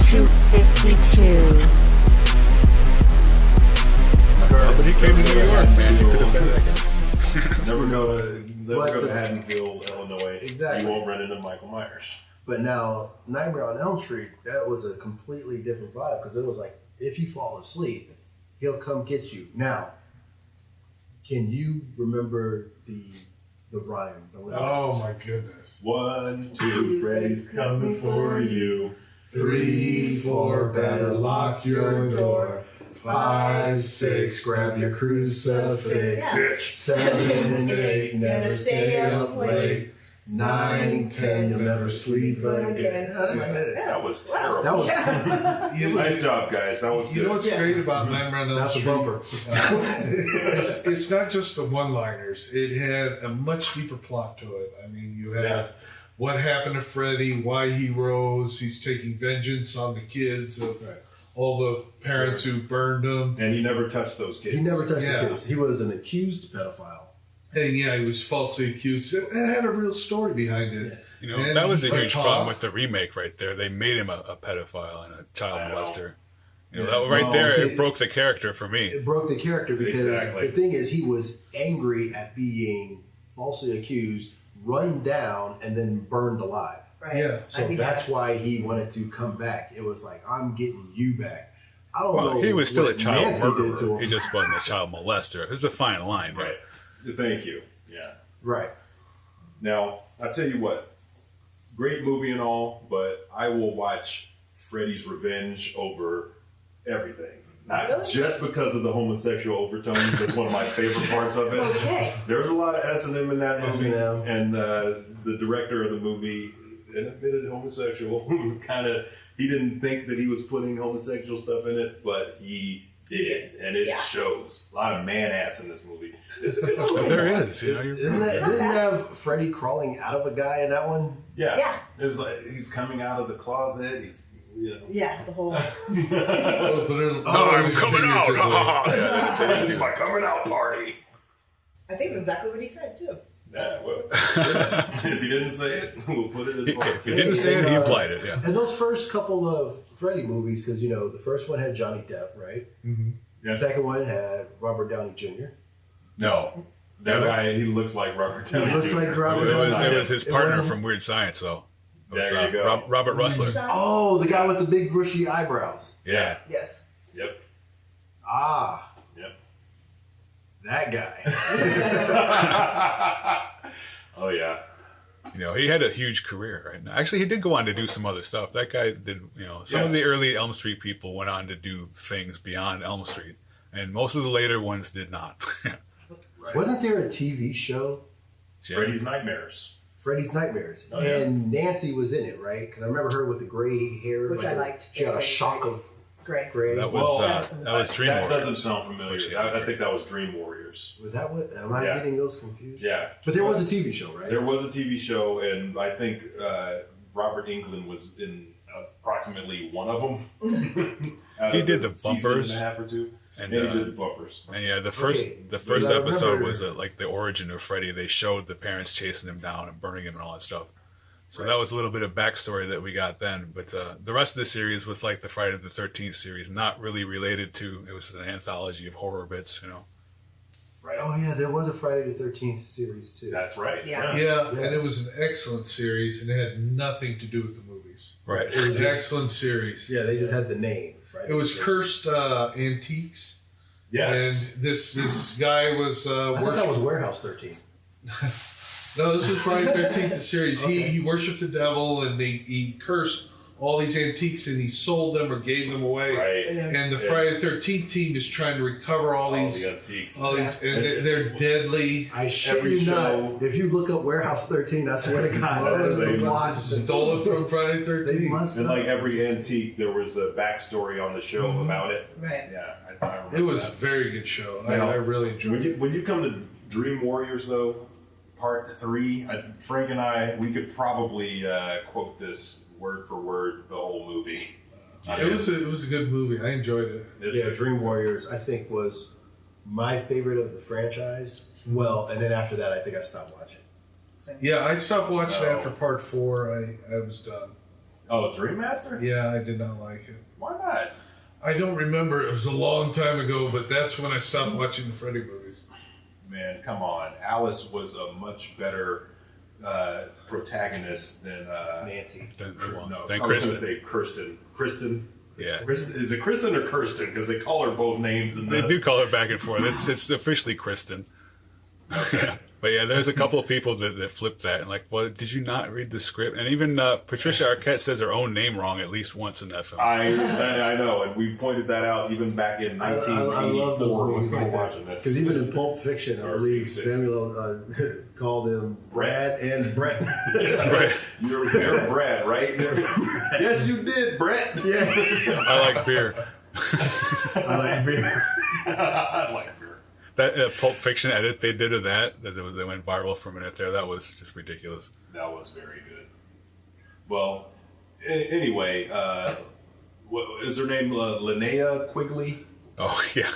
252. But he came to New York, man. He could have been that guy. Never go to Haddonfield, Illinois. Exactly. You won't run into Michael Myers. But now, Nightmare on Elm Street, that was a completely different vibe because it was like, if you fall asleep, he'll come get you. Now, can you remember the rhyme? The lyrics? Oh my goodness. 1, 2, Freddy's coming for you. 3, 4, better lock your door. 5, 6, grab your crucifix. 7, 8, never stay up late. 9, 10, you'll never sleep again. That was terrible. That was Nice job, guys. That was good. You know what's great about Nightmare on Elm that's a Street? bumper. It's not just the one-liners. It had a much deeper plot to it. I mean, you have what happened to Freddy, why he rose. He's taking vengeance on the kids of all the parents who burned him. And he never touched those kids. He never touched the kids. He was an accused pedophile. And he was falsely accused. It had a real story behind it. Yeah. You know, that was a huge problem with the remake right there. They made him a pedophile and a child molester. You know, that right there, it broke the character for me. It broke the character because the thing is, he was angry at being falsely accused, run down, and then burned alive. Right. Yeah. So that's why he wanted to come back. It was like, I'm getting you back. I don't know. He was still a child Nancy did to murderer. him. He just wasn't a child molester. It's a fine line, Right. Thank you. Yeah. Right. Now, I'll tell you what. Great movie and all, but I will watch Freddy's Revenge over everything. Not just because of the homosexual overtones. That's one of my favorite parts of it. Okay. There's a lot of S&M in that movie. S&M. And the director of the movie, an admitted homosexual, he didn't think that he was putting homosexual stuff in it, but he did. And it shows. A lot of man-ass in this movie. It's a good movie. There is. You know, Didn't it have Freddy crawling out of a guy in that one? Yeah. It was like he's coming out of the closet. He's, you know. Yeah, the whole. I'm coming out. It's my coming out party. I think that's exactly what he said too. Yeah, well, if he didn't say it, we'll put it in part. If he didn't say it, he implied it, yeah. And those first couple of Freddy movies, because, you know, the first one had Johnny Depp, right? Mm-hmm. Yeah. The second one had Robert Downey Jr. No. That guy, he looks like Robert Downey He looks Jr. like Robert It was his partner from Weird Science, though. It was, There you go. Robert Russler. Oh, the guy with the big bushy eyebrows. Yeah. Yes. Yep. Ah. Yep. That guy. Oh, yeah. You know, he had a huge career right now. Actually, he did go on to do some other stuff. That guy did, you know, some of the early Elm Street people went on to do things beyond Elm Street. And most of the later ones did not. Right. Wasn't there a TV show? Freddy's Nightmares. Freddy's Nightmares. Oh, yeah. And Nancy was in it, right? Because I remember her with the gray hair. Which I liked. She had a shock of Gray. That was Dream That Warriors. doesn't sound familiar. I think that was Dream Warriors. Was that what? Am I getting those confused? Yeah. But there was a TV show, right? There was a TV show, and I think Robert Englund was in approximately one of them. He did the season bumpers. and a half or two. And, he did the bumpers. And yeah, the first episode was like the origin of Freddy. They showed the parents chasing him down and burning him and all that stuff. So that was a little bit of backstory that we got then. But the rest of the series was like the Friday the 13th series, not really related to. It was an anthology of horror bits, you know. Right. Oh yeah, there was a Friday the 13th series too. That's right. Yeah. Yeah, and it was an excellent series, and it had nothing to do with the movies. Right. It was an excellent series. Yeah, they just had the name. Friday It was the 13th. Cursed Antiques. Yes. And this guy was... I thought that was Warehouse 13. No, this was Friday the 13th, the series. He worshipped the devil, and he cursed all these antiques, and he sold them or gave them away. Right. And the Friday the 13th team is trying to recover all these antiques. And they're deadly. I shit Every you show- not. If you look up Warehouse 13, I swear to God, That's that is the the name. plot. Stolen from Friday the 13th. They must And have. like every antique, there was a backstory on the show about it. Right. Yeah, I remember It was a that. very good show. I Now, really enjoyed it. When you come to Dream Warriors, though, Part 3, Frank and I, we could probably quote this word for word the whole movie. It was a good movie. I enjoyed it. Yeah, Dream Warriors, I think, was my favorite of the franchise. Well, and then after that, I think I stopped watching. Yeah, I stopped watching No. after part 4. I was done. Oh, Dream Master? Yeah, I did not like it. Why not? I don't remember. It was a long time ago, but that's when I stopped watching the Freddy movies. Man, come on. Alice was a much better protagonist than Nancy. no, Than I was going Kristen. to say Kristen. Kristen? Yeah. Kristen, is it Kristen or Kirsten? Because they call her both names. In They the, do call her back and forth. It's officially Kristen. Okay. But yeah, there's a couple of people that flip that and like, well, did you not read the script? And even Patricia Arquette says her own name wrong at least once in that film. I know, and we pointed that out even back in I 1984 love those when movies we were like that. watching this. Because even in Pulp Fiction, I Or believe 86. Samuel called him Brad and Brett. Right. You're Brad, right? Yes, you did, Brett. Yeah. I like beer. I like beer. I like beer. That Pulp Fiction edit they did of that they went viral for a minute there. That was just ridiculous. That was very good. Well, anyway, what is her name? Linnea Quigley? Oh yeah,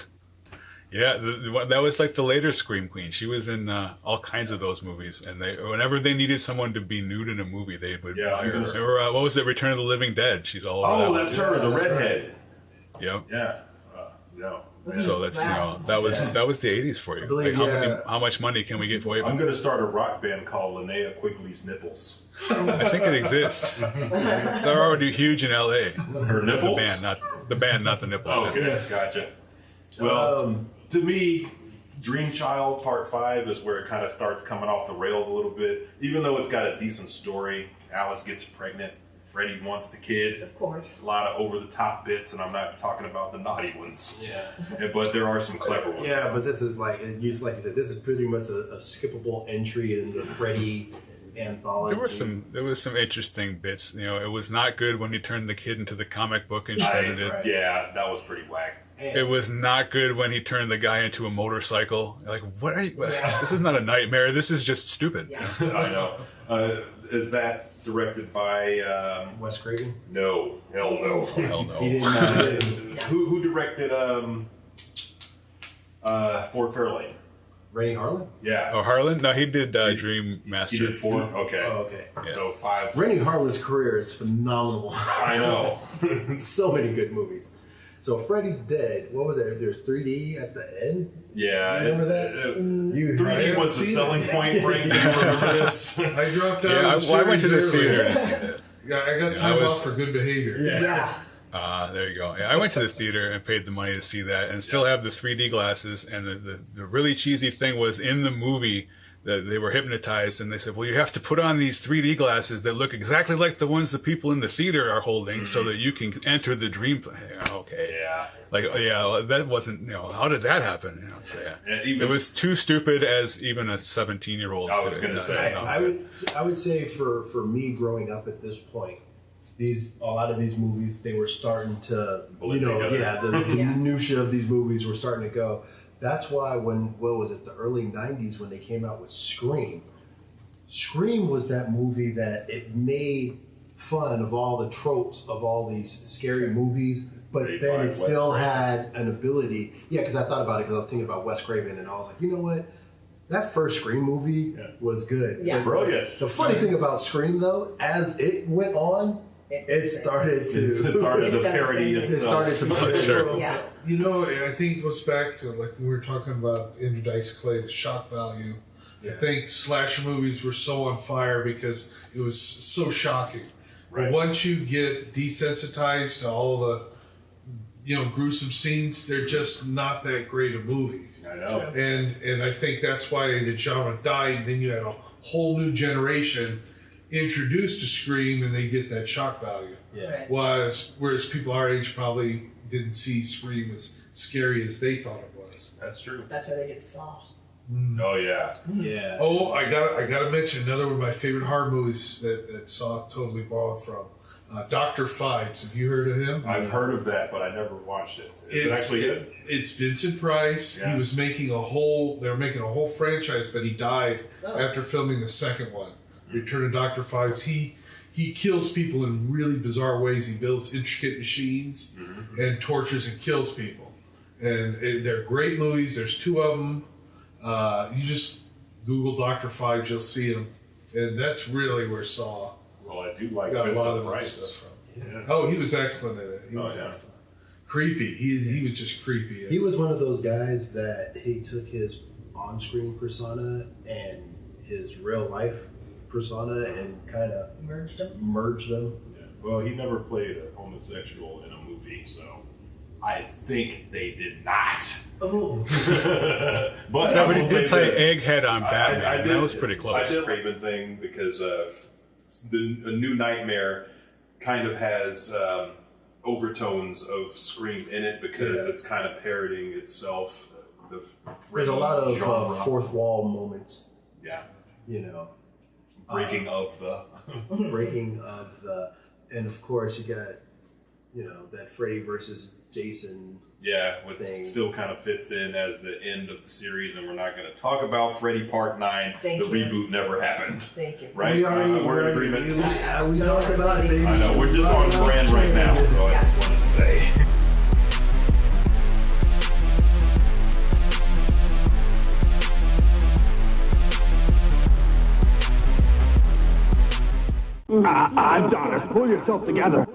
yeah. That was like the later Scream Queen. She was in all kinds of those movies, and whenever they needed someone to be nude in a movie, they would buy her. Or, what was it? Return of the Living Dead. She's all over that. Oh, one. that's her, the redhead. Yep. Yeah. No. So that's that was the 80s for you. I believe, Like, how much money can we give away? I'm going to start a rock band called Linnea Quigley's Nipples. I think it exists. They're already huge in LA. Her nipples? The band, not the nipples. Oh, okay. Yes. Gotcha. Well, to me, Dream Child Part 5 is where it kind of starts coming off the rails a little bit. Even though it's got a decent story, Alice gets pregnant, Freddy wants the kid. Of course. A lot of over-the-top bits, and I'm not talking about the naughty ones. Yeah. But there are some clever ones. Yeah, but this is like you said, this is pretty much a skippable entry in the Freddy anthology. There was some interesting bits. You know, it was not good when he turned the kid into the comic book and shredded it. right. Yeah, that was pretty whack. It was not good when he turned the guy into a motorcycle. Like, what are you? This is not a nightmare. This is just stupid. Yeah. I know. Is that directed by... Wes Craven. No. Hell no. Hell no. He didn't. Who directed Ford Fairlane? Rennie Harlan. Yeah. Oh, Harlan? No, he did Dream Master. He did 4? Okay. Oh, okay. So 5. Rennie Harlan's career is phenomenal. I know. So many good movies. So Freddy's Dead. What was there? There's 3D at the end. Yeah. Remember that? You 3D haven't was the seen selling it. point, Frank. Do you remember this? I dropped out. Yeah, of the I went to the series theater early. to see that. Yeah, I got Yeah, time I was- off for good behavior. Yeah. There you go. Yeah, I went to the theater and paid the money to see that, and still have the 3D glasses. And the really cheesy thing was in the movie that they were hypnotized, and they said, "Well, you have to put on these 3D glasses that look exactly like the ones the people in the theater are holding, so that you can enter the dream." Okay. Yeah. Like, yeah, that wasn't. How did that happen? So yeah, Even- it was too stupid as even a 17-year-old. I was gonna say, I would say for me growing up at this point, a lot of these movies, they were starting to Pull it together. the minutia of these movies were starting to go. That's why the early 90s when they came out with Scream. Scream was that movie that it made fun of all the tropes of all these scary movies, but Made then by it Wes still Craven. had an ability. Yeah, because I thought about it because I was thinking about Wes Craven and I was like, you know what? That first Scream movie was good. Yeah. Brilliant. The funny thing about Scream, though, as it went on, it started It to started to parody it itself. started to parody Sure. itself. Yeah. You know, I think it goes back to like we were talking about Andrew Dice Clay, the shock value. Yeah. I think slasher movies were so on fire because it was so shocking. Right. But once you get desensitized to all the gruesome scenes, they're just not that great of movies. I know. And I think that's why the genre died. And then you had a whole new generation introduced to Scream, and they get that shock value. Yeah. Right. Whereas people our age probably didn't see Scream as scary as they thought it was. That's true. That's why they did Saw. Oh, yeah. Yeah. Oh, I got to mention another one of my favorite horror movies that Saw totally borrowed from. Dr. Fives. Have you heard of him? I've heard of that, but I never watched it. Is it actually good? It's Vincent Price. Yeah. He was making they were making a whole franchise, but he died after filming the second one. Return of Dr. Fives. He kills people in really bizarre ways. He builds intricate machines and tortures and kills people. And they're great movies. There's 2 of them. You just Google Dr. Fives, you'll see them. And that's really where Saw. Well, I do like Got a lot Vincent of that Price. stuff from. Yeah. Oh, he was excellent in it. He Oh, was yeah. excellent. Creepy. He was just creepy. He was one of those guys that he took his on-screen persona and his real life persona and kind of Merged them. merged them. Yeah. Well, he never played a homosexual in a movie, so I think they did not. Oh, But No, I but he will say did play this. Egghead on Batman. That was pretty close. I did Raven thing because a New Nightmare kind of has overtones of Scream in it because it's kind of parodying itself. There's a lot of genre. fourth wall moments, Yeah, you know, breaking of the. breaking of the, and of course you got, you know, that Freddy versus Jason. Yeah, which Thing. still kind of fits in as the end of the series, and we're not going to talk about Freddy Part 9. Thank the you. reboot never happened. thank you. Right? We already, We're in agreement. we talked about it, baby. I know, we're just on brand right now, so I just wanted to say. Adonis, pull yourself together.